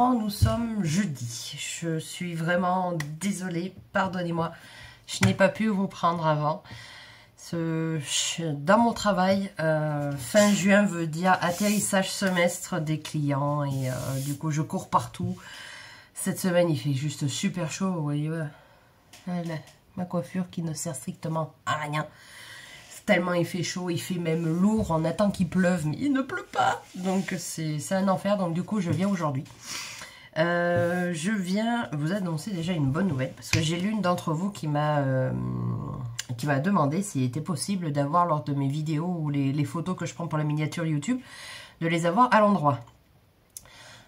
moment, nous sommes jeudi. Je suis vraiment désolée, pardonnez-moi. Je n'ai pas pu vous prendre avant. Dans mon travail, fin juin veut dire atterrissage semestre des clients. Et du coup, je cours partout. Cette semaine, il fait juste super chaud. Vous voyez, ma coiffure qui ne sert strictement à rien. Tellement il fait chaud, il fait même lourd, on attend qu'il pleuve, mais il ne pleut pas. Donc c'est un enfer, donc du coup je viens aujourd'hui. Je viens vous annoncer déjà une bonne nouvelle, parce que j'ai l'une d'entre vous qui m'a demandé s'il était possible d'avoir lors de mes vidéos ou les photos que je prends pour la miniature YouTube, de les avoir à l'endroit.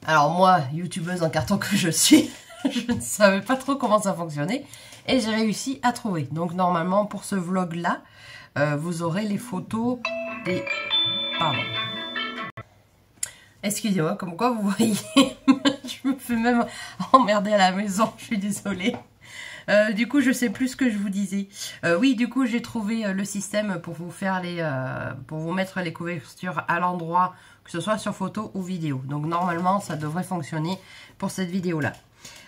Alors moi, youtubeuse en carton que je suis, je ne savais pas trop comment ça fonctionnait, et j'ai réussi à trouver. Donc normalement pour ce vlog là, vous aurez les photos des... Pardon. Excusez-moi, comme quoi vous voyez, je me fais même emmerder à la maison, je suis désolée. Du coup, je sais plus ce que je vous disais. Oui, du coup, j'ai trouvé le système pour vous faire pour vous mettre les couvertures à l'endroit, que ce soit sur photo ou vidéo. Donc normalement, ça devrait fonctionner pour cette vidéo-là.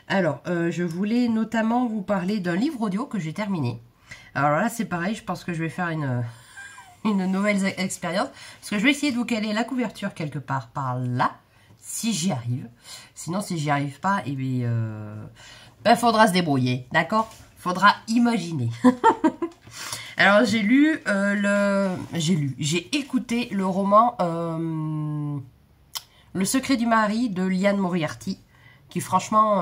Alors, je voulais notamment vous parler d'un livre audio que j'ai terminé. Alors là, c'est pareil, je pense que je vais faire une nouvelle expérience. Parce que je vais essayer de vous caler la couverture quelque part par là, si j'y arrive. Sinon, si j'y arrive pas, eh bien, faudra se débrouiller, d'accord? Faudra imaginer. Alors, j'ai écouté le roman Le secret du mari de Liane Moriarty, qui franchement...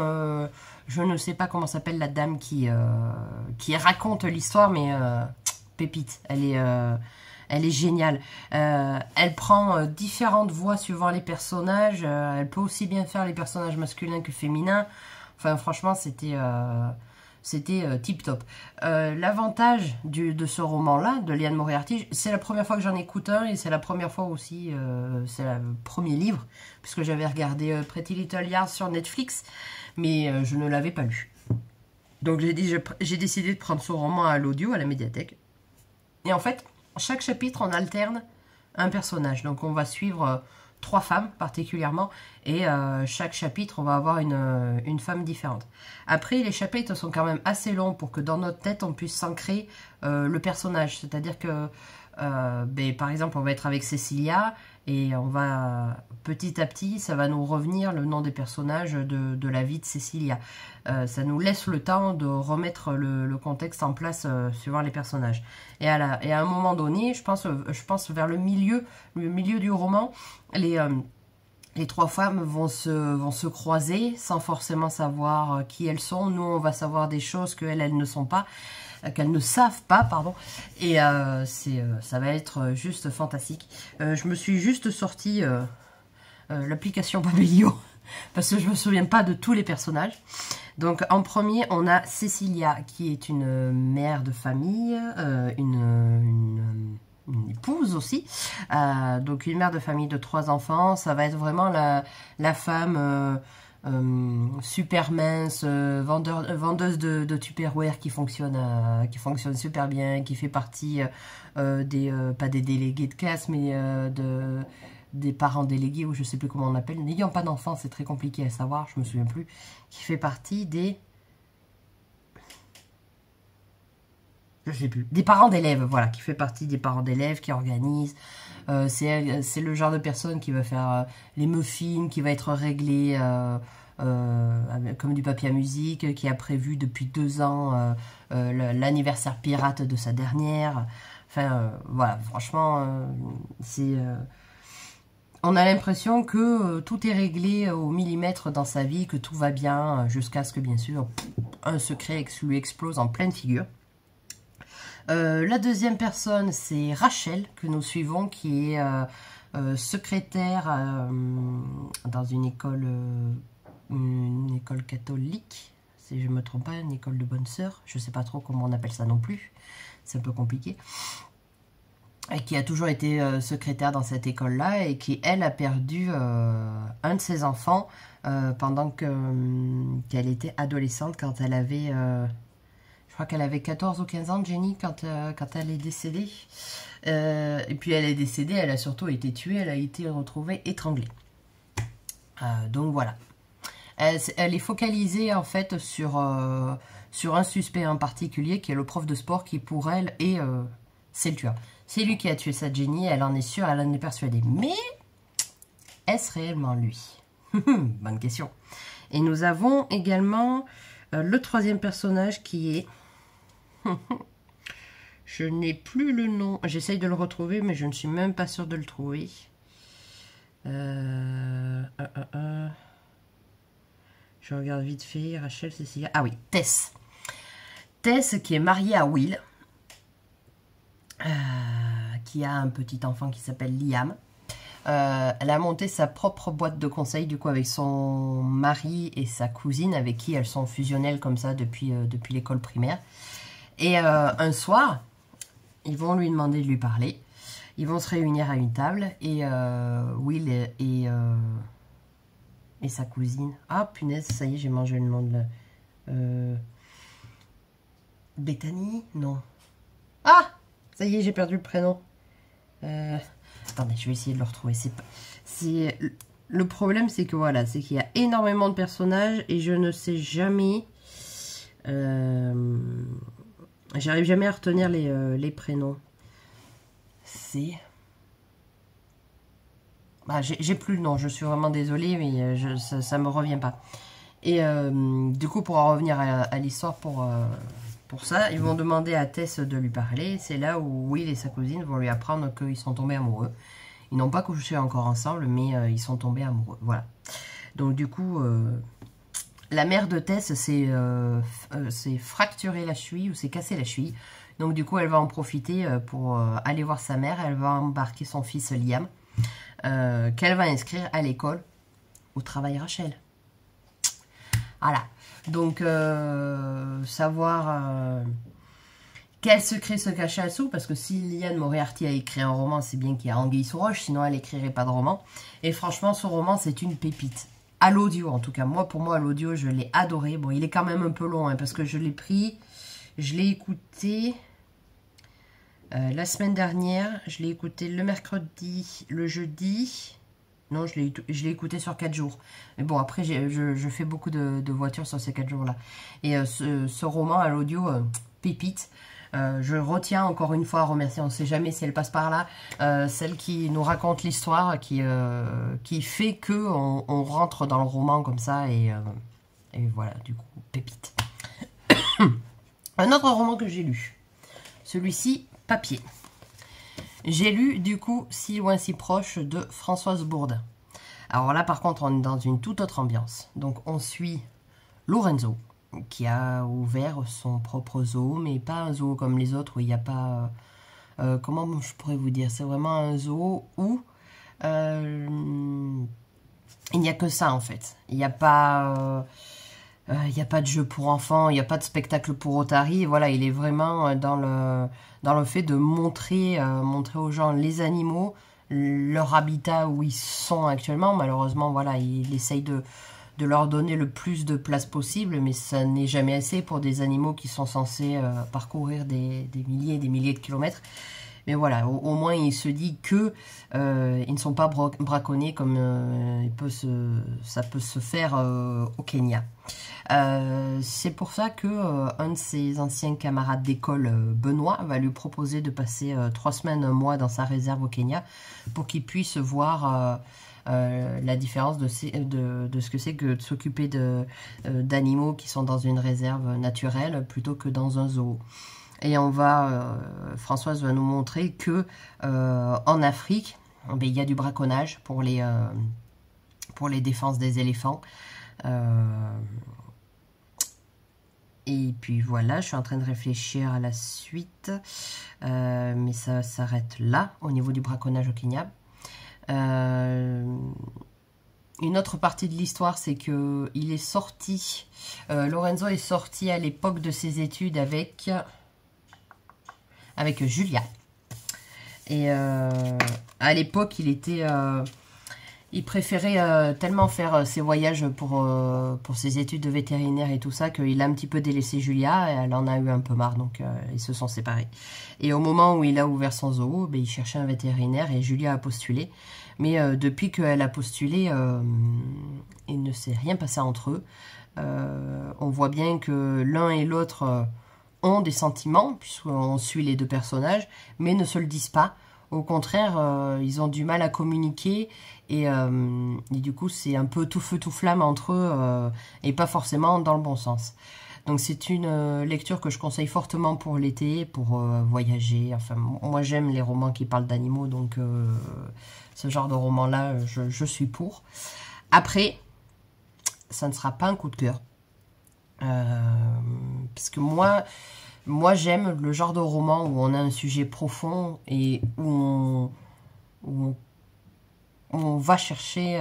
je ne sais pas comment s'appelle la dame qui raconte l'histoire, mais pépite, elle est géniale. Elle prend différentes voix suivant les personnages. Elle peut aussi bien faire les personnages masculins que féminins. Enfin, franchement, c'était tip top. L'avantage de ce roman-là, de Liane Moriarty, c'est la première fois que j'en écoute un et c'est la première fois aussi, c'est le premier livre, puisque j'avais regardé Pretty Little Liars sur Netflix, mais je ne l'avais pas lu. Donc j'ai décidé de prendre ce roman à l'audio, à la médiathèque. Et en fait, chaque chapitre, on alterne un personnage. Donc on va suivre 3 femmes particulièrement, et chaque chapitre, on va avoir une femme différente. Après, les chapitres sont quand même assez longs pour que dans notre tête, on puisse s'ancrer le personnage. C'est-à-dire que, par exemple, on va être avec Cécilia, et on va, petit à petit, ça va nous revenir le nom des personnages de la vie de Cécilia. Ça nous laisse le temps de remettre le contexte en place suivant les personnages. Et à un moment donné, je pense vers le milieu du roman, les 3 femmes vont se croiser sans forcément savoir qui elles sont. Nous, on va savoir des choses qu'elles ne sont pas, qu'elles ne savent pas, pardon. Et ça va être juste fantastique. Je me suis juste sorti l'application Babelio parce que je me souviens pas de tous les personnages. Donc en premier, on a Cécilia qui est une mère de famille, une épouse aussi, donc une mère de famille de 3 enfants. Ça va être vraiment la femme super mince, vendeuse de Tupperware qui fonctionne super bien, qui fait partie pas des délégués de classe, mais des parents délégués, ou je sais plus comment on appelle, n'ayant pas d'enfants, c'est très compliqué à savoir, je me souviens plus, qui fait partie des... je sais plus, des parents d'élèves, voilà, qui fait partie des parents d'élèves, qui organise. C'est le genre de personne qui va faire les muffins, qui va être réglé comme du papier à musique, qui a prévu depuis 2 ans l'anniversaire pirate de sa dernière. Enfin, voilà, franchement, on a l'impression que tout est réglé au millimètre dans sa vie, que tout va bien, jusqu'à ce que, bien sûr, un secret lui explose en pleine figure. La deuxième personne, c'est Rachel, que nous suivons, qui est secrétaire dans une école catholique, si je ne me trompe pas, une école de bonnes sœurs. Je ne sais pas trop comment on appelle ça non plus, c'est un peu compliqué. Et qui a toujours été secrétaire dans cette école-là, et qui, elle, a perdu un de ses enfants pendant qu'elle était adolescente, quand elle avait... je crois qu'elle avait 14 ou 15 ans, Jenny, quand elle est décédée. Et puis elle est décédée, elle a surtout été tuée, elle a été retrouvée étranglée. Donc voilà. Elle est focalisée en fait sur un suspect en particulier qui est le prof de sport qui pour elle c'est le tueur. C'est lui qui a tué sa Jenny, elle en est sûre, elle en est persuadée. Mais est-ce réellement lui? Bonne question. Et nous avons également le troisième personnage qui est... Je n'ai plus le nom. J'essaye de le retrouver, mais je ne suis même pas sûre de le trouver. Je regarde vite fait. Rachel, Cécilia. Ah oui, Tess. Tess qui est mariée à Will. Qui a un petit enfant qui s'appelle Liam. Elle a monté sa propre boîte de conseil du coup avec son mari et sa cousine avec qui elles sont fusionnelles comme ça depuis l'école primaire. Et un soir, ils vont lui demander de lui parler. Ils vont se réunir à une table et Will et sa cousine. Ah punaise, ça y est, j'ai mangé le nom de la... Bethany? Non. Ah! Ça y est, j'ai perdu le prénom. Attendez, je vais essayer de le retrouver. Le problème, c'est que voilà, c'est qu'il y a énormément de personnages et je ne sais jamais... J'arrive jamais à retenir les prénoms. C'est... Bah, j'ai plus le nom, je suis vraiment désolée, mais ça me revient pas. Et du coup, pour en revenir à l'histoire, pour ça, ils vont demander à Tess de lui parler. C'est là où Will et sa cousine vont lui apprendre qu'ils sont tombés amoureux. Ils n'ont pas couché encore ensemble, mais ils sont tombés amoureux. Voilà. Donc du coup, la mère de Tess s'est fracturé la cheville ou s'est cassé la cheville. Donc du coup, elle va en profiter pour aller voir sa mère. Elle va embarquer son fils Liam, qu'elle va inscrire à l'école où travaille Rachel. Voilà. Donc, savoir quel secret se cache en dessous, parce que si Liane Moriarty a écrit un roman, c'est bien qu'il y a anguille sous roche, sinon elle n'écrirait pas de roman. Et franchement, ce roman, c'est une pépite. À l'audio, en tout cas. Pour moi, à l'audio, je l'ai adoré. Bon, il est quand même un peu long, hein, parce que je l'ai écouté la semaine dernière. Je l'ai écouté le mercredi, le jeudi... Non, je l'ai écouté sur 4 jours. Mais bon, après, je fais beaucoup de voitures sur ces 4 jours-là. Et ce roman à l'audio, pépite. Je retiens encore une fois à remercier, on ne sait jamais si elle passe par là, celle qui nous raconte l'histoire, qui fait qu'on rentre dans le roman comme ça. Et voilà, du coup, pépite. Un autre roman que j'ai lu. Celui-ci, papier. J'ai lu, du coup, Si loin, si proche de Françoise Bourdin. Alors là, par contre, on est dans une toute autre ambiance. Donc, on suit Lorenzo, qui a ouvert son propre zoo, mais pas un zoo comme les autres, où il n'y a pas... comment je pourrais vous dire? C'est vraiment un zoo où il n'y a que ça, en fait. Il n'y a pas... il n'y a pas de jeu pour enfants, il n'y a pas de spectacle pour otaries. Voilà, il est vraiment dans le fait de montrer aux gens les animaux, leur habitat où ils sont actuellement. Malheureusement, voilà, il essaye de leur donner le plus de place possible, mais ça n'est jamais assez pour des animaux qui sont censés parcourir des milliers et des milliers de kilomètres. Mais voilà, au moins il se dit que ils ne sont pas braconnés comme ça peut se faire au Kenya. C'est pour ça que un de ses anciens camarades d'école, Benoît, va lui proposer de passer 3 semaines, un mois dans sa réserve au Kenya pour qu'il puisse voir la différence de ce que c'est que de s'occuper d'animaux qui sont dans une réserve naturelle plutôt que dans un zoo. Et Françoise va nous montrer que en Afrique, il y a du braconnage pour les défenses des éléphants. Et puis voilà, je suis en train de réfléchir à la suite, mais ça s'arrête là au niveau du braconnage au Kenya. Une autre partie de l'histoire, c'est que il est sorti, Lorenzo est sorti à l'époque de ses études avec Julia. Et à l'époque, il était Il préférait tellement faire ses voyages pour ses études de vétérinaire et tout ça qu'il a un petit peu délaissé Julia et elle en a eu un peu marre, donc ils se sont séparés. Et au moment où il a ouvert son zoo, ben, il cherchait un vétérinaire et Julia a postulé. Mais depuis qu'elle a postulé, il ne s'est rien passé entre eux. On voit bien que l'un et l'autre ont des sentiments, puisqu'on suit les deux personnages, mais ne se le disent pas. Au contraire, ils ont du mal à communiquer et du coup c'est un peu tout feu tout flamme entre eux et pas forcément dans le bon sens. Donc c'est une lecture que je conseille fortement pour l'été, pour voyager. Enfin, moi j'aime les romans qui parlent d'animaux, donc ce genre de roman-là, je suis pour. Après, ça ne sera pas un coup de cœur. Parce que moi j'aime le genre de roman où on a un sujet profond et où on va chercher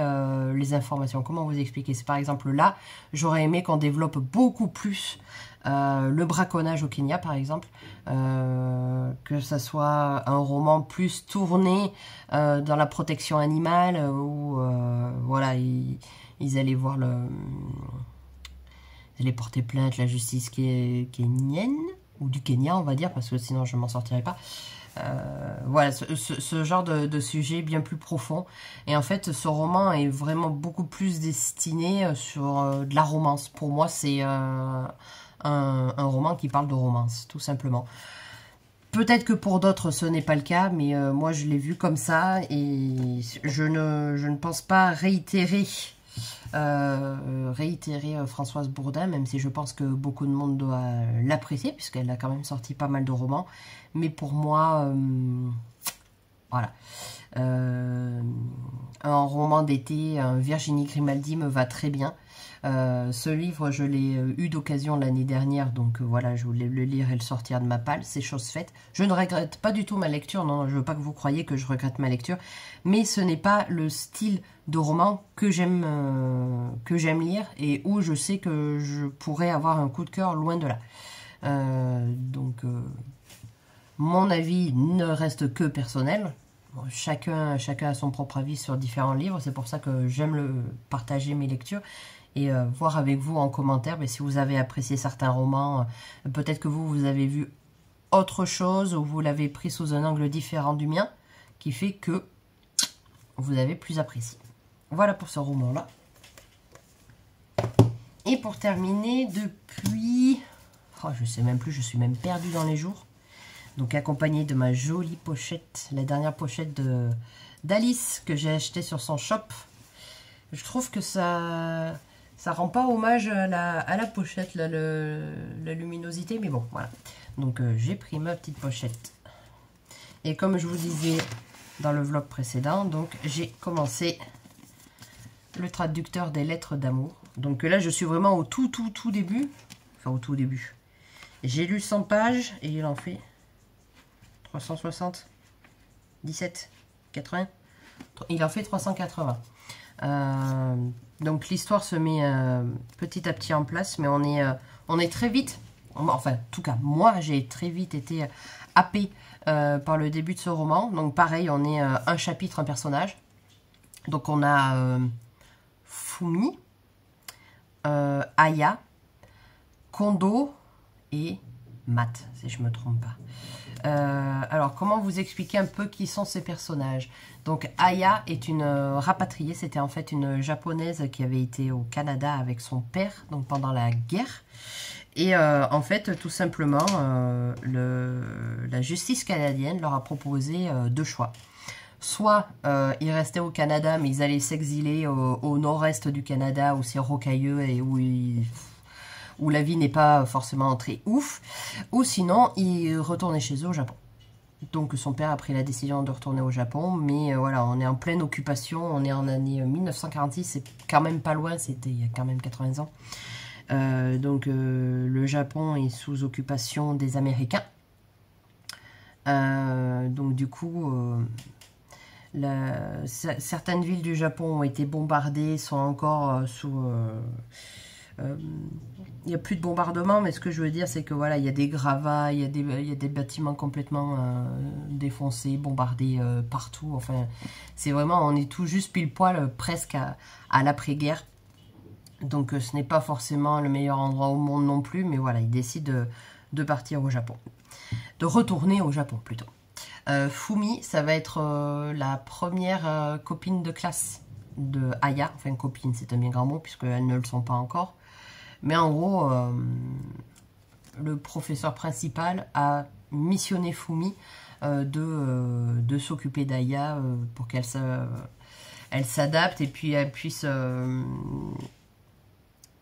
les informations. Comment vous expliquer? C'est par exemple là, j'aurais aimé qu'on développe beaucoup plus le braconnage au Kenya, par exemple. Que ça soit un roman plus tourné dans la protection animale, où voilà, ils allaient voir ils allaient porter plainte la justice kenyenne, ou du Kenya, on va dire, parce que sinon je m'en sortirais pas. Voilà, ce genre de sujet bien plus profond. Et en fait, ce roman est vraiment beaucoup plus destiné sur de la romance. Pour moi, c'est un roman qui parle de romance, tout simplement. Peut-être que pour d'autres, ce n'est pas le cas, mais moi, je l'ai vu comme ça. Et je ne pense pas réitérer Françoise Bourdin, même si je pense que beaucoup de monde doit l'apprécier, puisqu'elle a quand même sorti pas mal de romans. Mais pour moi, voilà. Un roman d'été, un Virginie Grimaldi me va très bien. Ce livre, je l'ai eu d'occasion l'année dernière, donc voilà, je voulais le lire et le sortir de ma palle, c'est chose faite. Je ne regrette pas du tout ma lecture, non, je veux pas que vous croyiez que je regrette ma lecture, mais ce n'est pas le style de roman que j'aime lire et où je sais que je pourrais avoir un coup de cœur loin de là. Donc, mon avis ne reste que personnel. Bon, chacun a son propre avis sur différents livres, c'est pour ça que j'aime partager mes lectures et voir avec vous en commentaire si vous avez apprécié certains romans, peut-être que vous avez vu autre chose ou vous l'avez pris sous un angle différent du mien, qui fait que vous avez plus apprécié. Voilà pour ce roman-là. Et pour terminer, depuis... Oh, je sais même plus, je suis même perdue dans les jours. Donc accompagné de ma jolie pochette, la dernière pochette d'Alice que j'ai achetée sur son shop. Je trouve que ça rend pas hommage à la pochette, là, la luminosité, mais bon, voilà. Donc j'ai pris ma petite pochette. Et comme je vous disais dans le vlog précédent, donc j'ai commencé le traducteur des lettres d'amour. Donc là, je suis vraiment au tout début. Enfin, au tout début. J'ai lu 100 pages et il en fait 360, 17, 80. Il en fait 380. Donc l'histoire se met petit à petit en place, mais on est très vite, enfin en tout cas moi j'ai très vite été happée par le début de ce roman. Donc pareil, on est un chapitre, un personnage. Donc on a Fumi, Aya, Kondo et Matt, si je ne me trompe pas. Alors, comment vous expliquer un peu qui sont ces personnages? Donc, Aya est une rapatriée. C'était en fait une japonaise qui avait été au Canada avec son père, donc pendant la guerre. Et en fait, tout simplement, la justice canadienne leur a proposé deux choix. Soit ils restaient au Canada, mais ils allaient s'exiler au nord-est du Canada, où c'est rocailleux et où la vie n'est pas forcément très ouf, ou sinon ils retournaient chez eux au Japon. Donc son père a pris la décision de retourner au Japon, mais voilà, on est en pleine occupation, on est en année 1946, c'est quand même pas loin, c'était il y a quand même 80 ans. Donc le Japon est sous occupation des Américains. Donc du coup, certaines villes du Japon ont été bombardées, sont encore il n'y a plus de bombardement, mais ce que je veux dire, c'est que voilà, il y a des gravats, il y a des bâtiments complètement défoncés, bombardés partout. Enfin, c'est vraiment, on est tout juste pile poil presque à l'après-guerre. Donc ce n'est pas forcément le meilleur endroit au monde non plus, mais voilà, il décide de partir au Japon. De retourner au Japon plutôt. Fumi, ça va être la première copine de classe de Aya. Enfin, copine, c'est un bien grand mot, puisqu'elles ne le sont pas encore. Mais en gros, le professeur principal a missionné Fumi de s'occuper d'Aya pour qu'elle s'adapte et puis elle puisse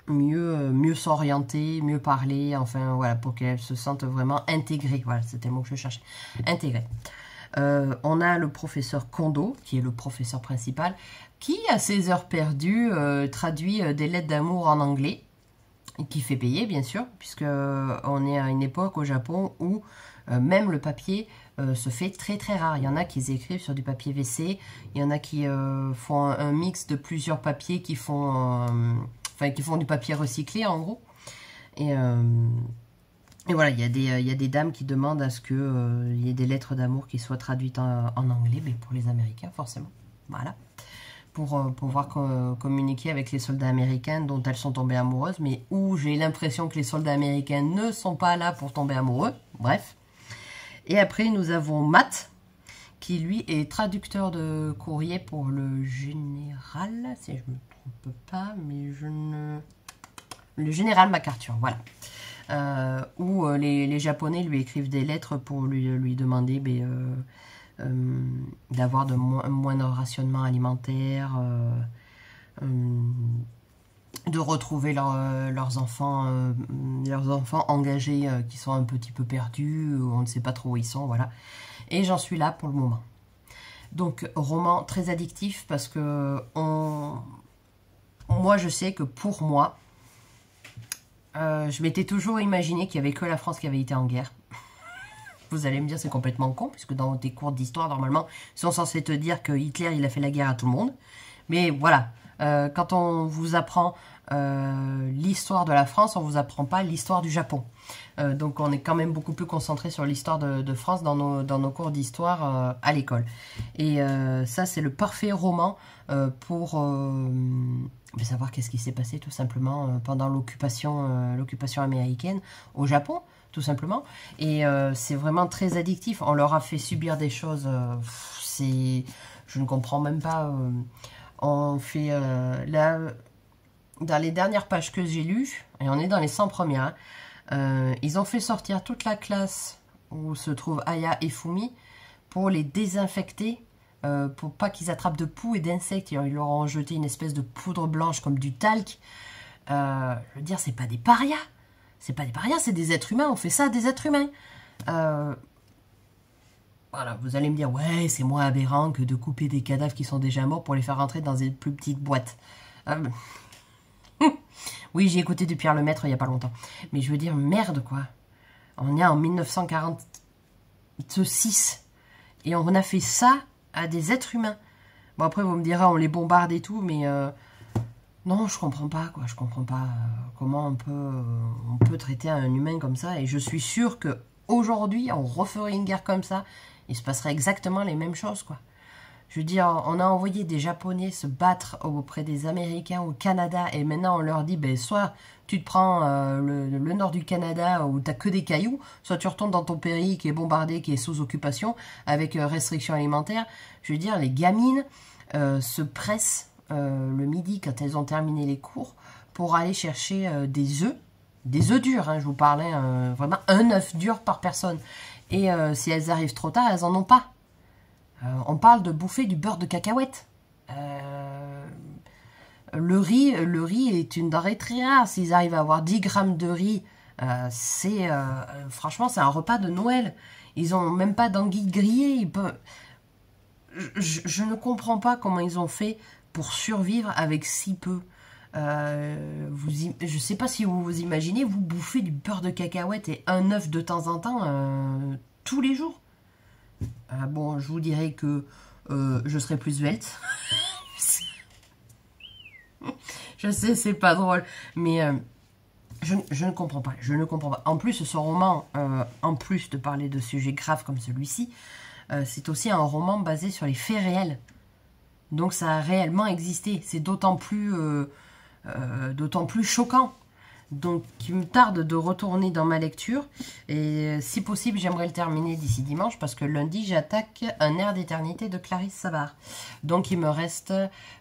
mieux s'orienter, mieux parler, enfin voilà, pour qu'elle se sente vraiment intégrée. Voilà, c'était le mot que je cherchais. Intégrée. On a le professeur Kondo, qui est le professeur principal, qui, à ses heures perdues, traduit des lettres d'amour en anglais, qui fait payer, bien sûr, puisque on est à une époque au Japon où même le papier se fait très très rare. Il y en a qui écrivent sur du papier WC, il y en a qui font un mix de plusieurs papiers qui font du papier recyclé en gros. Et voilà, il y a des dames qui demandent à ce qu'il y ait des lettres d'amour qui soient traduites en anglais, mais pour les Américains forcément. Voilà. Pour pouvoir communiquer avec les soldats américains dont elles sont tombées amoureuses, mais où j'ai l'impression que les soldats américains ne sont pas là pour tomber amoureux. Bref. Et après, nous avons Matt, qui lui est traducteur de courrier pour le général, si je ne me trompe pas, mais le général MacArthur, voilà. Où les Japonais lui écrivent des lettres pour lui demander d'avoir moins de rationnement alimentaire, de retrouver leurs enfants engagés qui sont un petit peu perdus, on ne sait pas trop où ils sont, voilà. Et j'en suis là pour le moment. Donc, roman très addictif parce que moi, je sais que pour moi, je m'étais toujours imaginé qu'il n'y avait que la France qui avait été en guerre. Vous allez me dire, c'est complètement con, puisque dans tes cours d'histoire, normalement, ils sont censés te dire que Hitler, il a fait la guerre à tout le monde. Mais voilà, quand on vous apprend l'histoire de la France, on ne vous apprend pas l'histoire du Japon. Donc on est quand même beaucoup plus concentré sur l'histoire de France dans nos cours d'histoire à l'école. Et ça, c'est le parfait roman pour savoir qu'est-ce qui s'est passé tout simplement pendant l'occupation américaine au Japon, tout simplement. Et c'est vraiment très addictif. On leur a fait subir des choses, je ne comprends même pas. On fait là, dans les dernières pages que j'ai lues, et on est dans les 100 premières, ils ont fait sortir toute la classe où se trouvent Aya et Fumi pour les désinfecter, pour pas qu'ils attrapent de poux et d'insectes. Ils leur ont jeté une espèce de poudre blanche comme du talc. Je veux dire, c'est pas des parias. C'est pas des parias, c'est des êtres humains. On fait ça à des êtres humains. Voilà, vous allez me dire, ouais, c'est moins aberrant que de couper des cadavres qui sont déjà morts pour les faire rentrer dans des plus petites boîtes. Oui, j'ai écouté du Pierre Lemaître il n'y a pas longtemps. Mais je veux dire, merde, quoi. On est en 1946. Et on a fait ça à des êtres humains. Bon, après, vous me direz, on les bombarde et tout, mais... non, je comprends pas, quoi. Je comprends pas comment on peut traiter un humain comme ça. Et je suis sûre que aujourd'hui, on referait une guerre comme ça. Il se passerait exactement les mêmes choses, quoi. Je veux dire, on a envoyé des Japonais se battre auprès des Américains au Canada et maintenant on leur dit, ben, soit tu te prends le nord du Canada où t'as que des cailloux, soit tu retournes dans ton pays qui est bombardé, qui est sous occupation, avec restrictions alimentaires. Je veux dire, les gamines se pressent le midi quand elles ont terminé les cours pour aller chercher des œufs durs, hein, je vous parlais, vraiment un œuf dur par personne. Et si elles arrivent trop tard, elles en ont pas. On parle de bouffer du beurre de cacahuète. Le riz est une denrée très rare. S'ils arrivent à avoir 10 grammes de riz, franchement, c'est un repas de Noël. Ils n'ont même pas d'anguilles grillées. Je ne comprends pas comment ils ont fait pour survivre avec si peu. Je ne sais pas si vous vous imaginez, vous bouffez du beurre de cacahuète et un œuf de temps en temps tous les jours. Bon, je vous dirais que je serais plus svelte. Je sais, c'est pas drôle, mais je ne comprends pas. Je ne comprends pas. En plus, ce roman, en plus de parler de sujets graves comme celui-ci, c'est aussi un roman basé sur les faits réels. Donc ça a réellement existé. C'est d'autant plus choquant. Donc il me tarde de retourner dans ma lecture. Et si possible, j'aimerais le terminer d'ici dimanche. Parce que lundi, j'attaque Un air d'éternité de Clarisse Savard. Donc il me reste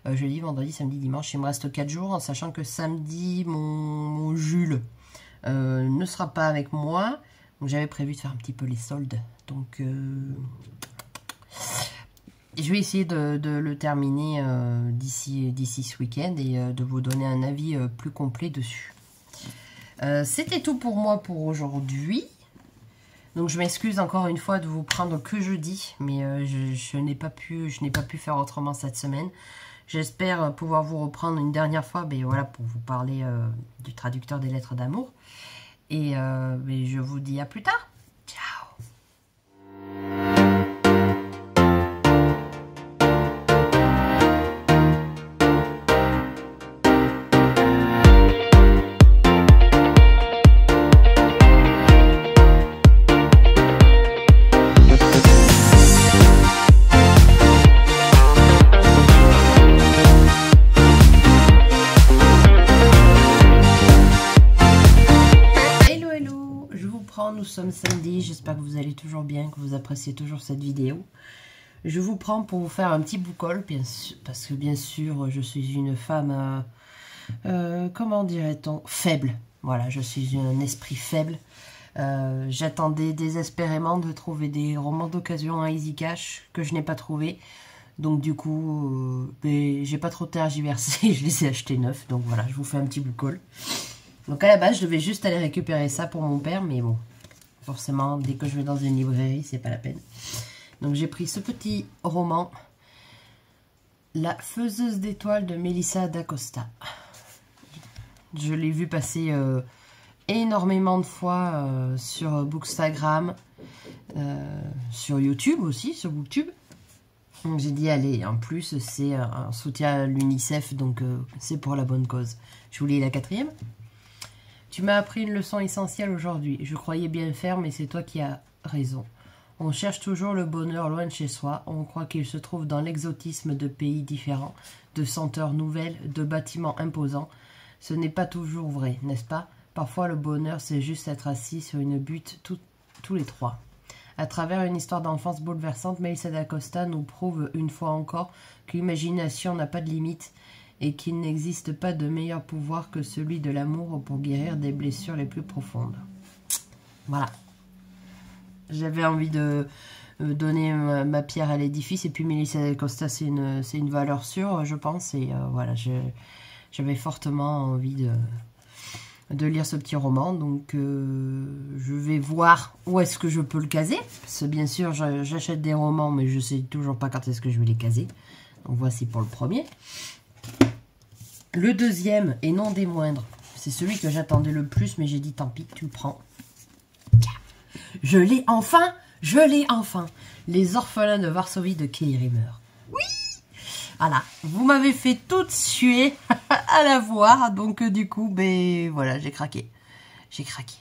jeudi, vendredi, samedi, dimanche. Il me reste 4 jours. En sachant que samedi, mon Jules ne sera pas avec moi. Donc j'avais prévu de faire un petit peu les soldes. Donc je vais essayer de le terminer d'ici ce week-end. Et de vous donner un avis plus complet dessus. C'était tout pour moi pour aujourd'hui. Donc je m'excuse encore une fois de vous prendre que jeudi, mais je n'ai pas pu faire autrement cette semaine. J'espère pouvoir vous reprendre une dernière fois, ben voilà, pour vous parler du traducteur des lettres d'amour. Et ben je vous dis à plus tard. Ciao. Nous sommes samedi, j'espère que vous allez toujours bien, que vous appréciez toujours cette vidéo. Je vous prends pour vous faire un petit book-haul, bien sûr, parce que bien sûr, je suis une femme, comment dirait-on, faible. Voilà, je suis un esprit faible. J'attendais désespérément de trouver des romans d'occasion à Easy Cash que je n'ai pas trouvé. Donc du coup, j'ai pas trop tergiversé, je les ai achetés neufs. Donc voilà, je vous fais un petit book-haul. Donc à la base, je devais juste aller récupérer ça pour mon père, mais bon. Forcément, dès que je vais dans une librairie, c'est pas la peine. Donc j'ai pris ce petit roman, La faiseuse d'étoiles de Melissa d'Acosta. Je l'ai vu passer énormément de fois sur Bookstagram, sur YouTube aussi, sur Booktube. Donc j'ai dit, allez, en plus, c'est un soutien à l'UNICEF, donc c'est pour la bonne cause. Je vous lis la 4e. Tu m'as appris une leçon essentielle aujourd'hui. Je croyais bien faire, mais c'est toi qui as raison. On cherche toujours le bonheur loin de chez soi. On croit qu'il se trouve dans l'exotisme de pays différents, de senteurs nouvelles, de bâtiments imposants. Ce n'est pas toujours vrai, n'est-ce pas? Parfois, le bonheur, c'est juste être assis sur une butte tous les trois. À travers une histoire d'enfance bouleversante, Melissa d'Acosta nous prouve une fois encore que l'imagination n'a pas de limite et qu'il n'existe pas de meilleur pouvoir que celui de l'amour pour guérir des blessures les plus profondes. Voilà. J'avais envie de donner ma pierre à l'édifice, et puis Melissa d'Acosta, c'est une valeur sûre, je pense, et voilà, j'avais fortement envie de lire ce petit roman, donc je vais voir où est-ce que je peux le caser, parce que bien sûr, j'achète des romans, mais je sais toujours pas quand est-ce que je vais les caser. Donc voici pour le premier. Le deuxième, et non des moindres, c'est celui que j'attendais le plus, mais j'ai dit tant pis, tu le prends. Je l'ai enfin, je l'ai enfin. Les orphelins de Varsovie de Kay Rimmer. Oui. Voilà, vous m'avez fait toute suer à la voir, donc du coup, ben voilà, j'ai craqué. J'ai craqué.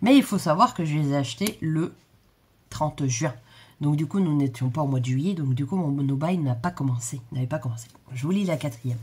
Mais il faut savoir que je les ai achetés le 30 juin. Donc du coup, nous n'étions pas au mois de juillet, donc du coup, mon no-buy n'avait pas commencé. Je vous lis la 4e.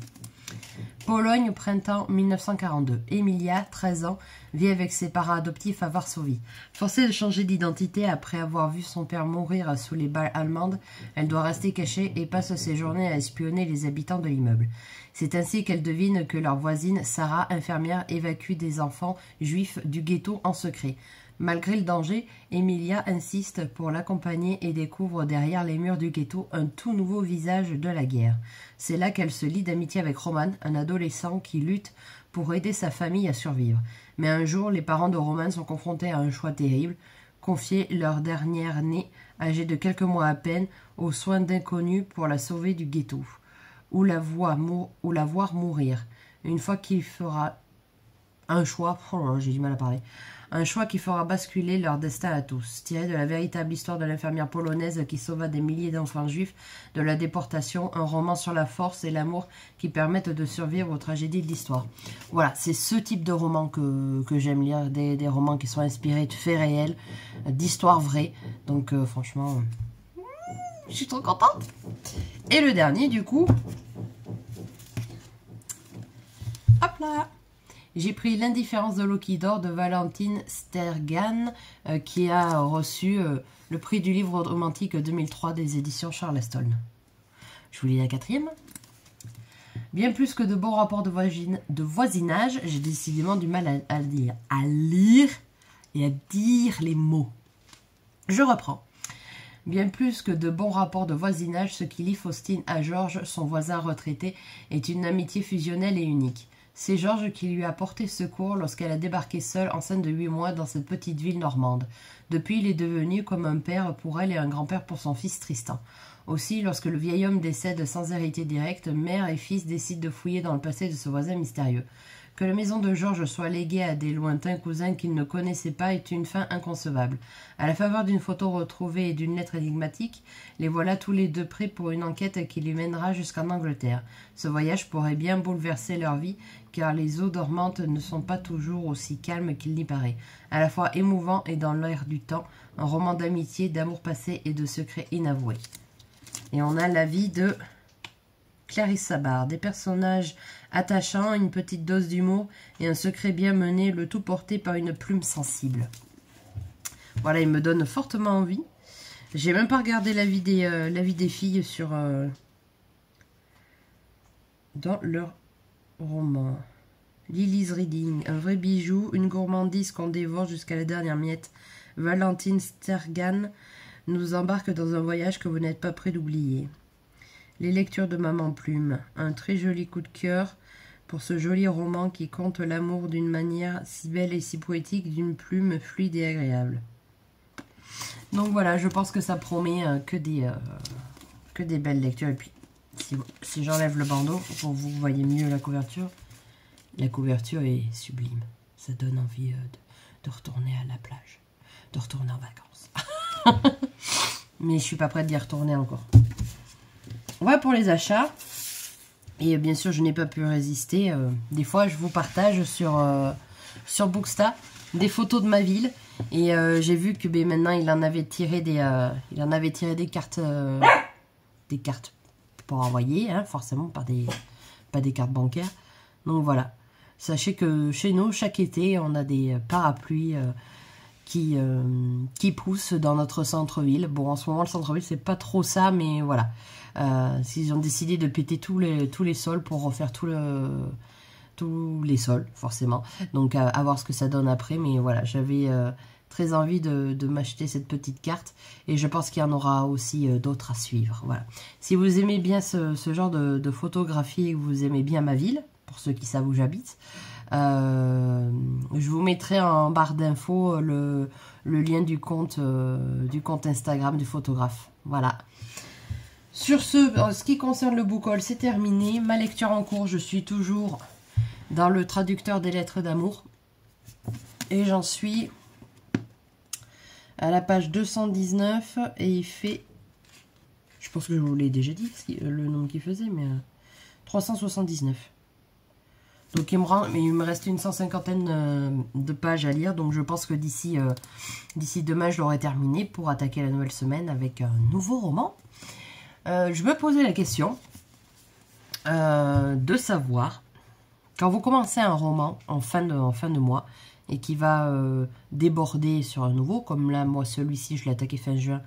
Pologne, printemps 1942. Emilia, 13 ans, vit avec ses parents adoptifs à Varsovie. Forcée de changer d'identité après avoir vu son père mourir sous les balles allemandes, elle doit rester cachée et passe ses journées à espionner les habitants de l'immeuble. C'est ainsi qu'elle devine que leur voisine, Sarah, infirmière, évacue des enfants juifs du ghetto en secret. Malgré le danger, Emilia insiste pour l'accompagner et découvre derrière les murs du ghetto un tout nouveau visage de la guerre. C'est là qu'elle se lie d'amitié avec Roman, un adolescent qui lutte pour aider sa famille à survivre. Mais un jour, les parents de Roman sont confrontés à un choix terrible, confier leur dernière-née, âgée de quelques mois à peine, aux soins d'inconnus pour la sauver du ghetto, ou la voir mourir. Une fois qu'il fera un choix, j'ai du mal à parler, Un choix qui fera basculer leur destin à tous. Tiré de la véritable histoire de l'infirmière polonaise qui sauva des milliers d'enfants juifs de la déportation, un roman sur la force et l'amour qui permettent de survivre aux tragédies de l'histoire. Voilà, c'est ce type de roman que j'aime lire, des romans qui sont inspirés de faits réels, d'histoires vraies. Donc franchement, je suis trop contente. Et le dernier du coup, hop là, j'ai pris L'indifférence de Loki d'or de Valentine Stergan qui a reçu le prix du livre romantique 2003 des éditions Charleston. Je vous lis la quatrième. Bien plus que de bons rapports de voisinage, j'ai décidément du mal à lire et à dire les mots. Je reprends. Bien plus que de bons rapports de voisinage, ce qui lie Faustine à Georges, son voisin retraité, est une amitié fusionnelle et unique. C'est Georges qui lui a porté secours lorsqu'elle a débarqué seule, enceinte de 8 mois, dans cette petite ville normande. Depuis, il est devenu comme un père pour elle et un grand-père pour son fils Tristan. Aussi, lorsque le vieil homme décède sans héritier direct, mère et fils décident de fouiller dans le passé de ce voisin mystérieux. Que la maison de Georges soit léguée à des lointains cousins qu'il ne connaissait pas est une fin inconcevable. À la faveur d'une photo retrouvée et d'une lettre énigmatique, les voilà tous les deux prêts pour une enquête qui les mènera jusqu'en Angleterre. Ce voyage pourrait bien bouleverser leur vie, car les eaux dormantes ne sont pas toujours aussi calmes qu'il n'y paraît. À la fois émouvant et dans l'air du temps, un roman d'amitié, d'amour passé et de secrets inavoués. Et on a la vie de Clarisse Sabard, des personnages attachants, une petite dose d'humour et un secret bien mené, le tout porté par une plume sensible. Voilà, il me donne fortement envie. J'ai même pas regardé l'avis des filles sur dans leur roman. Lily's Reading, un vrai bijou, une gourmandise qu'on dévore jusqu'à la dernière miette. Valentine Stergan nous embarque dans un voyage que vous n'êtes pas prêt d'oublier. Les lectures de Maman Plume, un très joli coup de cœur pour ce joli roman qui conte l'amour d'une manière si belle et si poétique, d'une plume fluide et agréable. Donc voilà, je pense que ça promet que des belles lectures. Et puis, si j'enlève le bandeau, pour que vous voyez mieux la couverture est sublime. Ça donne envie de retourner à la plage, de retourner en vacances. Mais je suis pas prête d'y retourner encore. Voilà pour les achats. Et bien sûr, je n'ai pas pu résister. Des fois, je vous partage sur Booksta des photos de ma ville. Et j'ai vu que maintenant, il en avait tiré des cartes pour envoyer, hein, forcément, pas des cartes bancaires. Donc voilà. Sachez que chez nous, chaque été, on a des parapluies qui poussent dans notre centre-ville. Bon, en ce moment, le centre-ville, c'est pas trop ça, mais voilà. Ils ont décidé de péter tous les sols pour refaire tous les sols, forcément. Donc, à voir ce que ça donne après. Mais voilà, j'avais très envie de m'acheter cette petite carte. Et je pense qu'il y en aura aussi d'autres à suivre. Voilà. Si vous aimez bien ce genre de photographie et que vous aimez bien ma ville, pour ceux qui savent où j'habite, je vous mettrai en barre d'infos le lien du compte Instagram du photographe. Voilà. Sur ce qui concerne le book haul, c'est terminé. Ma lecture en cours, je suis toujours dans le traducteur des lettres d'amour. Et j'en suis à la page 219. Et il fait, je pense que je vous l'ai déjà dit, le nombre qu'il faisait, mais 379. Donc il me reste une 150aine de pages à lire. Donc je pense que d'ici demain, je l'aurai terminé pour attaquer la nouvelle semaine avec un nouveau roman. Je me posais la question de savoir, quand vous commencez un roman en fin de mois et qui va déborder sur un nouveau, comme là, moi, celui-ci, je l'ai attaqué fin juin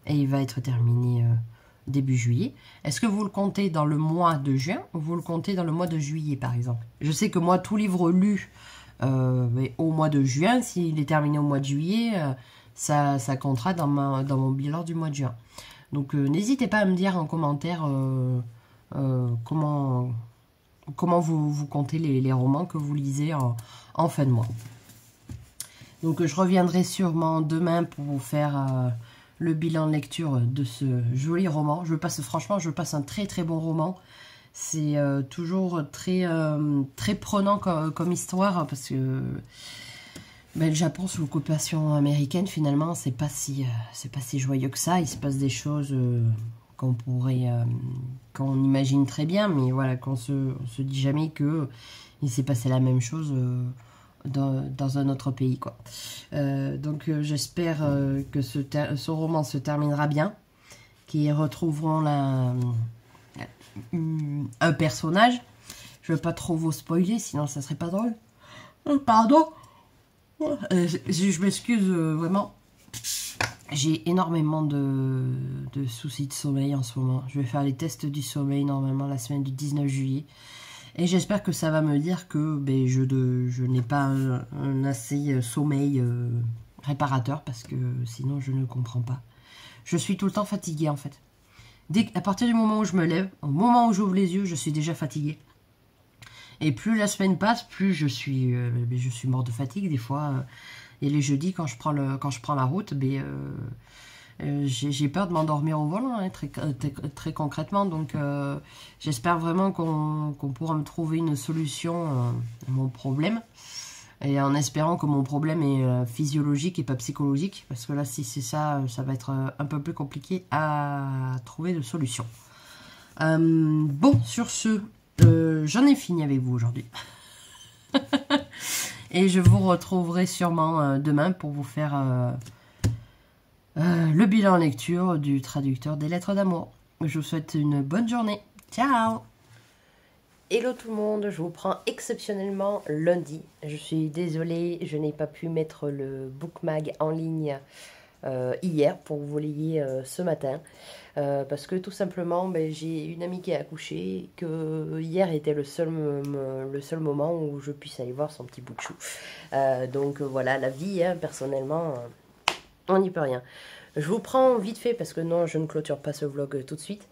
et il va être terminé début juillet. Est-ce que vous le comptez dans le mois de juin ou vous le comptez dans le mois de juillet, par exemple? Je sais que moi, tout livre lu au mois de juin, s'il est terminé au mois de juillet, ça comptera dans mon bilan du mois de juin. Donc, n'hésitez pas à me dire en commentaire comment vous comptez les romans que vous lisez en fin de mois. Donc, je reviendrai sûrement demain pour vous faire le bilan de lecture de ce joli roman. Franchement, je passe un très très bon roman. C'est toujours très prenant comme histoire parce que Ben, le Japon sous l'occupation américaine, finalement, c'est pas si joyeux que ça. Il se passe des choses qu'on imagine très bien, mais voilà, on se dit jamais que il s'est passé la même chose dans un autre pays, quoi. Donc j'espère que ce roman se terminera bien, qu'ils retrouveront un personnage. Je veux pas trop vous spoiler, sinon ça serait pas drôle. Pardon. Je m'excuse vraiment. J'ai énormément de soucis de sommeil en ce moment. Je vais faire les tests du sommeil normalement la semaine du 19 juillet. Et j'espère que ça va me dire que ben, je n'ai pas un assez sommeil réparateur, parce que sinon je ne comprends pas. Je suis tout le temps fatiguée en fait. À partir du moment où je me lève, au moment où j'ouvre les yeux, je suis déjà fatiguée. Et plus la semaine passe, plus je suis mort de fatigue des fois. Et les jeudis, quand je prends la route, j'ai peur de m'endormir au volant, hein, très concrètement. Donc j'espère vraiment qu'on pourra me trouver une solution à mon problème. Et en espérant que mon problème est physiologique et pas psychologique. Parce que là, si c'est ça, ça va être un peu plus compliqué à trouver de solution. Bon, sur ce, j'en ai fini avec vous aujourd'hui. Et je vous retrouverai sûrement demain pour vous faire le bilan lecture du traducteur des lettres d'amour. Je vous souhaite une bonne journée. Ciao! Hello tout le monde, je vous prends exceptionnellement lundi. Je suis désolée, je n'ai pas pu mettre le bookmag en ligne hier pour que vous l'ayez ce matin. Parce que tout simplement, j'ai une amie qui a accouché, que hier était le seul moment où je puisse aller voir son petit bout de chou. Donc voilà, la vie, hein, personnellement, on n'y peut rien. Je vous prends vite fait, parce que non, je ne clôture pas ce vlog tout de suite,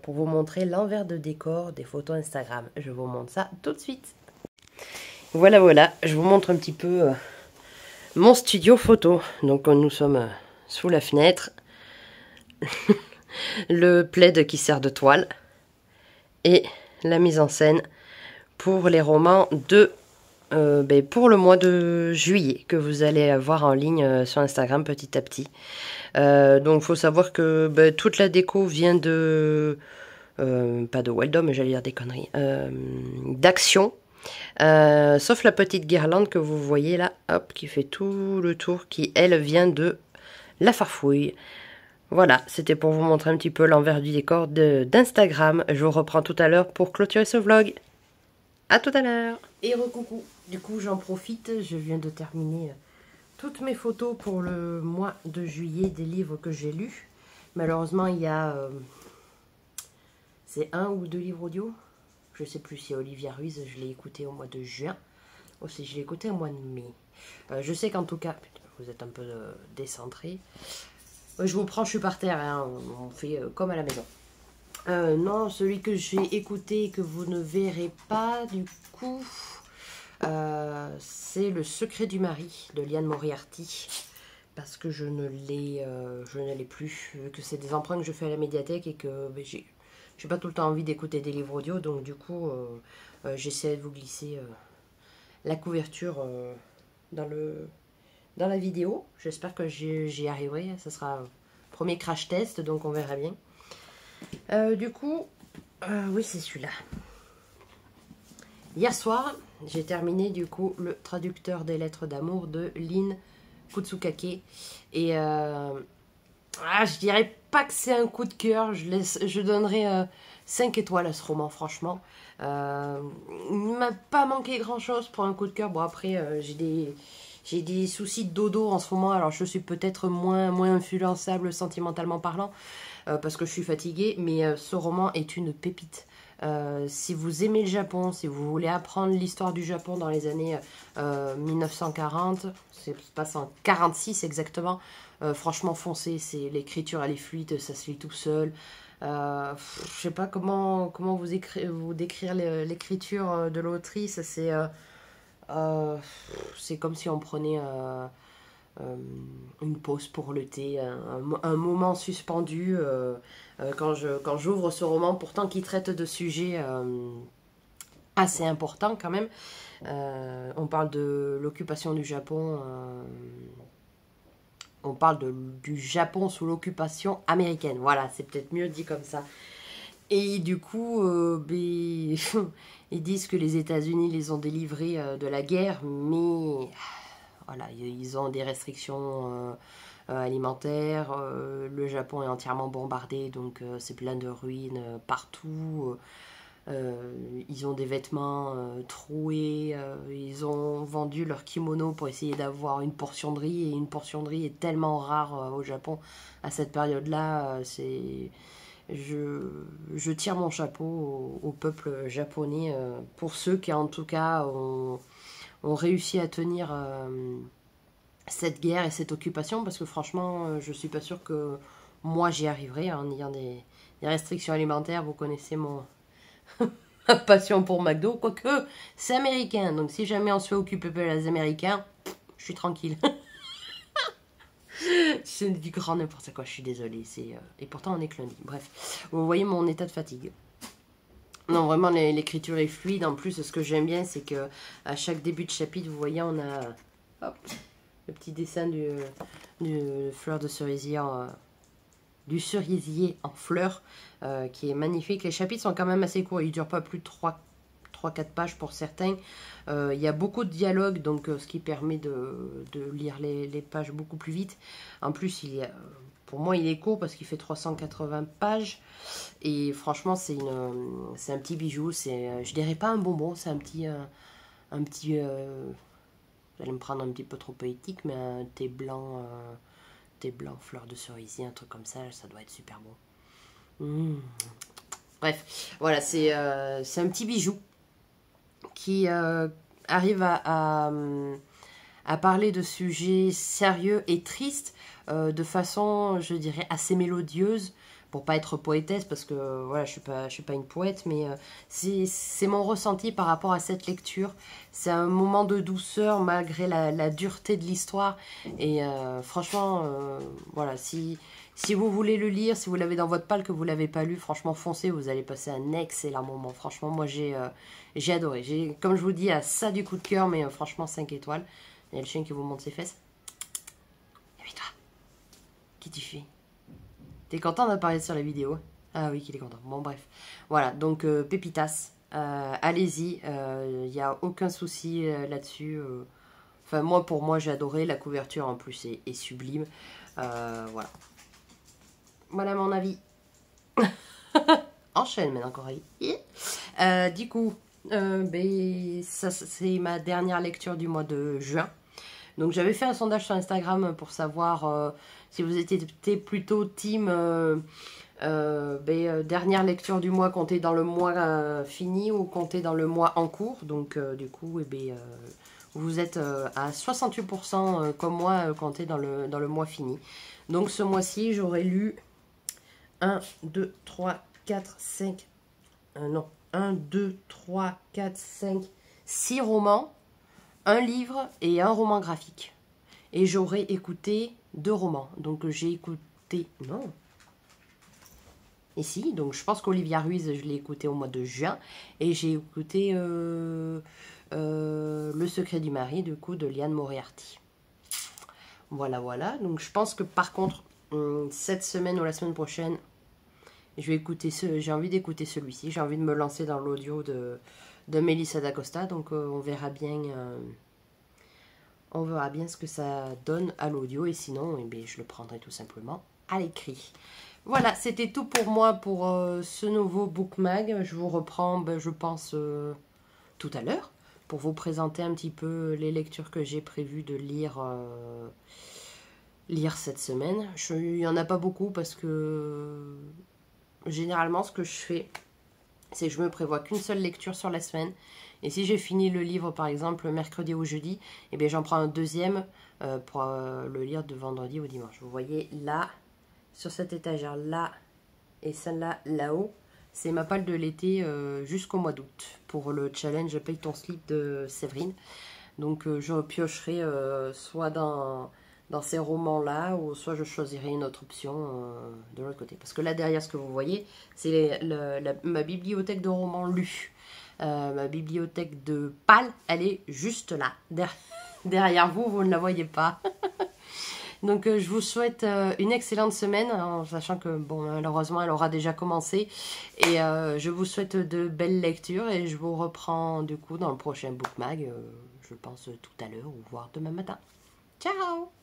pour vous montrer l'envers de décor des photos Instagram. Je vous montre ça tout de suite. Voilà, je vous montre un petit peu mon studio photo. Donc nous sommes sous la fenêtre. Le plaid qui sert de toile. Et la mise en scène pour les romans pour le mois de juillet, que vous allez voir en ligne sur Instagram petit à petit. Donc il faut savoir que toute la déco vient de... pas de Weldom, mais j'allais dire des conneries. d'Action. Sauf la petite guirlande que vous voyez là, hop, qui fait tout le tour, qui elle vient de La Farfouille. Voilà, c'était pour vous montrer un petit peu l'envers du décor d'Instagram. Je vous reprends tout à l'heure pour clôturer ce vlog. A tout à l'heure. Et recoucou. Du coup, j'en profite, je viens de terminer toutes mes photos pour le mois de juillet des livres que j'ai lus. Malheureusement, il y a... c'est 1 ou 2 livres audio. Je sais plus si Olivia Ruiz, je l'ai écouté au mois de juin. Aussi, je l'ai écouté au mois de mai. Je sais qu'en tout cas, putain, vous êtes un peu décentré. Je vous prends, je suis par terre, hein, on fait comme à la maison. Non, celui que j'ai écouté et que vous ne verrez pas, du coup, c'est Le Secret du Mari de Liane Moriarty. Parce que je ne l'ai plus, vu que c'est des emprunts que je fais à la médiathèque et que j'ai pas tout le temps envie d'écouter des livres audio. Donc du coup, j'essaie de vous glisser la couverture dans la vidéo. J'espère que j'y arriverai. Ça sera un premier crash test, donc on verra bien. Du coup, oui, c'est celui-là. Hier soir, j'ai terminé du coup le traducteur des lettres d'amour de Lin Kutsukake. Et je dirais pas que c'est un coup de cœur. Je donnerais 5 étoiles à ce roman, franchement. Il ne m'a pas manqué grand-chose pour un coup de cœur. Bon, après, j'ai des soucis de dodo en ce moment. Alors, je suis peut-être moins influençable sentimentalement parlant. Parce que je suis fatiguée. Mais ce roman est une pépite. Si vous aimez le Japon, si vous voulez apprendre l'histoire du Japon dans les années 1940, ça se passe en 46 exactement, franchement foncez, l'écriture elle est fluide, ça se lit tout seul. Je sais pas comment vous décrire l'écriture de l'autrice, c'est comme si on prenait une pause pour le thé, un moment suspendu quand j'ouvre ce roman, pourtant qui traite de sujets assez important quand même. On parle de l'occupation du Japon. On parle du Japon sous l'occupation américaine. Voilà, c'est peut-être mieux dit comme ça. Et du coup, ils disent que les États-Unis les ont délivrés de la guerre, mais voilà, ils ont des restrictions alimentaires. Le Japon est entièrement bombardé, donc c'est plein de ruines partout. Ils ont des vêtements troués. Ils ont vendu leur kimono pour essayer d'avoir une portion de riz. Et une portion de riz est tellement rare au Japon à cette période-là. Je tire mon chapeau au peuple japonais pour ceux qui en tout cas ont réussi à tenir cette guerre et cette occupation, parce que franchement je suis pas sûre que moi j'y arriverai en ayant des restrictions alimentaires. Vous connaissez ma passion pour McDo, quoique c'est américain, donc si jamais on se fait occuper par les Américains, je suis tranquille. C'est du grand n'importe quoi, je suis désolée. Et pourtant on est que lundi. Bref, vous voyez mon état de fatigue. Non, vraiment, l'écriture est fluide. En plus, ce que j'aime bien, c'est que à chaque début de chapitre, vous voyez, on a hop, le petit dessin du fleur de cerisier du cerisier en fleurs, qui est magnifique. Les chapitres sont quand même assez courts. Ils ne durent pas plus de 3-4 pages pour certains. Il y a beaucoup de dialogues, donc ce qui permet de lire les pages beaucoup plus vite. En plus, pour moi, il est court parce qu'il fait 380 pages. Et franchement, c'est un petit bijou. Je dirais pas un bonbon, c'est un petit... vous allez me prendre un petit peu trop poétique, mais un thé blanc, fleur de cerisier, un truc comme ça doit être super bon. Bref, voilà, c'est un petit bijou qui arrive à parler de sujets sérieux et tristes de façon, je dirais, assez mélodieuse, pour pas être poétesse, parce que voilà, je suis pas une poète, mais c'est mon ressenti par rapport à cette lecture. C'est un moment de douceur malgré la dureté de l'histoire. Et franchement, voilà, si vous voulez le lire, si vous l'avez dans votre palle, que vous l'avez pas lu, franchement foncez, vous allez passer un excellent moment. Franchement, moi j'ai adoré. Comme je vous dis, à ça du coup de cœur, mais franchement 5 étoiles. Il y a le chien qui vous montre ses fesses. Et toi, qu'est-ce que tu fais? T'es content d'apparaître sur la vidéo? Ah oui, qu'il est content. Bon, bref. Voilà, donc Pépitas, allez-y. Il n'y a aucun souci là-dessus. Enfin, pour moi, j'ai adoré. La couverture, en plus, est sublime. Voilà. Voilà mon avis. Enchaîne maintenant, Coralie. Du coup, ça, c'est ma dernière lecture du mois de juin. Donc j'avais fait un sondage sur Instagram pour savoir si vous étiez plutôt team dernière lecture du mois comptée dans le mois fini ou comptée dans le mois en cours. Donc du coup, vous êtes à 68% comme moi compté dans le mois fini. Donc ce mois-ci, j'aurais lu 1, 2, 3, 4, 5... non, 1, 2, 3, 4, 5, 6 romans, un livre et un roman graphique. Et j'aurais écouté 2 romans. Donc j'ai écouté... Non. Et si, donc je pense qu'Olivia Ruiz, je l'ai écouté au mois de juin. Et j'ai écouté Le secret du mari, du coup, de Liane Moriarty. Voilà, voilà. Donc je pense que par contre, cette semaine ou la semaine prochaine, j'ai envie d'écouter celui-ci. J'ai envie de me lancer dans l'audio de Melissa d'Acosta. Donc on verra bien ce que ça donne à l'audio. Et sinon, je le prendrai tout simplement à l'écrit. Voilà, c'était tout pour moi pour ce nouveau book mag. Je vous reprends, je pense, tout à l'heure pour vous présenter un petit peu les lectures que j'ai prévu de lire cette semaine. Il n'y en a pas beaucoup parce que généralement ce que je fais, c'est que je me prévois qu'une seule lecture sur la semaine. Et si j'ai fini le livre par exemple mercredi ou jeudi, j'en prends un deuxième pour le lire de vendredi au dimanche. Vous voyez là, sur cette étagère là et celle-là là-haut, c'est ma palle de l'été jusqu'au mois d'août pour le challenge Paye ton slip de Séverine. Donc je piocherai soit dans ces romans-là, ou soit je choisirai une autre option de l'autre côté. Parce que là derrière, ce que vous voyez, c'est ma bibliothèque de romans lus. Ma bibliothèque de PAL, elle est juste là, derrière vous, vous ne la voyez pas. Donc je vous souhaite une excellente semaine, en sachant que bon, malheureusement elle aura déjà commencé. Et je vous souhaite de belles lectures et je vous reprends du coup dans le prochain Book Mag, je pense tout à l'heure ou voire demain matin. Ciao!